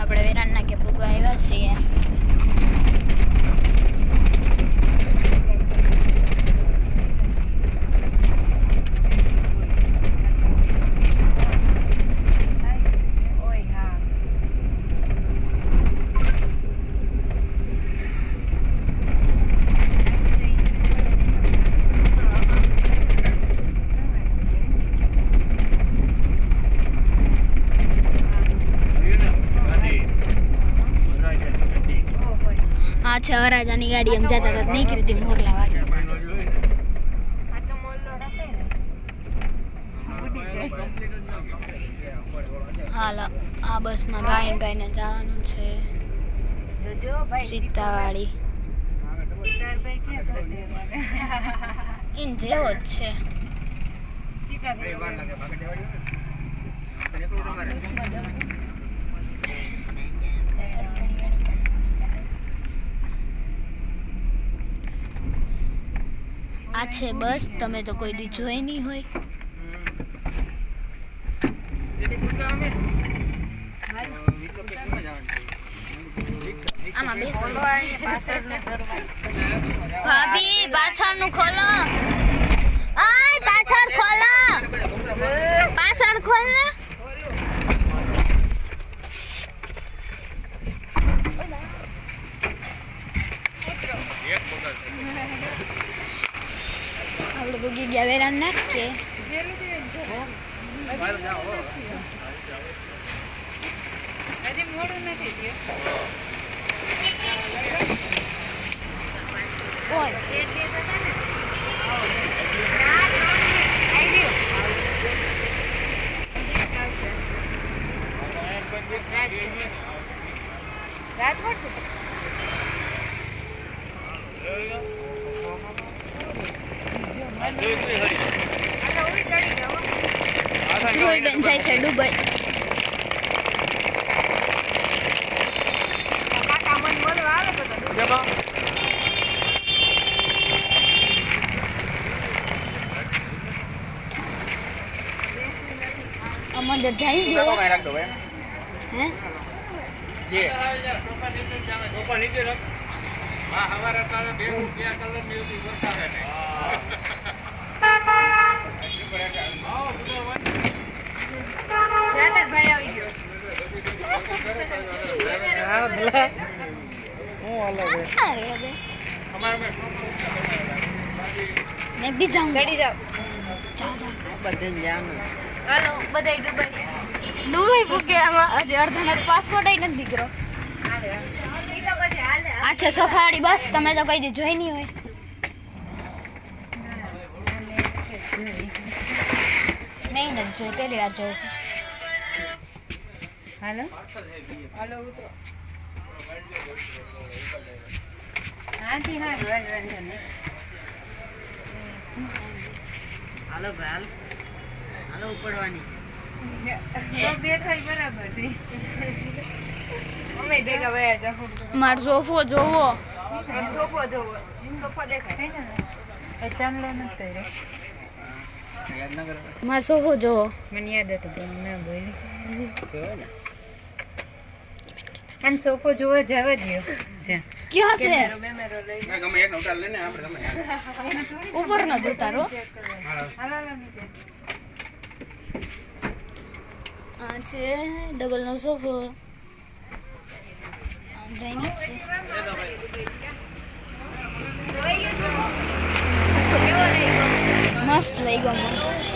આપણે વેરાનના કે પૂગવા આવ્યા છીએ. છે વરાજાની ગાડી એમ જતા હતા નીકળી હતી મોરલા વાળી. હાલ આ બસમાં ભાઈને જવાનું છે સીતાવાળી. ઇન જેવો જ છે. આ છે બસ, તમે તો કોઈ દી જોઈ નહીં હોય. આમાં બેસો ભાભી, પાછળનું ખોલો. આય પાછળ ખોલો, પાછળ ખોલ ને. આપણે ભૂગી ગયા વેરાન નાખીએ. ધ્રુવીબેન જાય છે દુબઈ. મંદિર જાય હે જે ઉપર નીચે રખ. હા હવારે તારે બે રૂપિયા કલર મેલી વરસાવે ને. જાતા ભાઈ આવી ગયો. હા ભલા હું અલગ હે. અરે અબે અમાર મે મે બી જાઉં. ચડી જાવ. જા બધે જાનું. હાલો બધાય દુબઈ પૂગે. આમાં હજી અર્ધનો પાસપોર્ટ ય નથી દીકરો. આ છે સોફાવાળી બસ, તમે તો કઈ દી જોઈ નહીં હોય. મેં નથી જોઈ, પહેલી વાર જોયું. હાલો હાલો ઉતરો. હાજી હા હાલો ભાઈ હાલો ઉપડવાની. મારો સોફો જોવો. સોફો જોવો. સોફો દેખાય. મારો સોફો જોવો. મને યાદ હતું ના બોલી. અને સોફો જોવો જવા દો. ક્યાં છે? ગમે એક ઉતાર લેને આપણે ગમે. ઉપર ન ઉતારો. આ છે ડબલ નો સોફો. જઈને છે સોફો મસ્ત લઈ ગયો. મસ્ત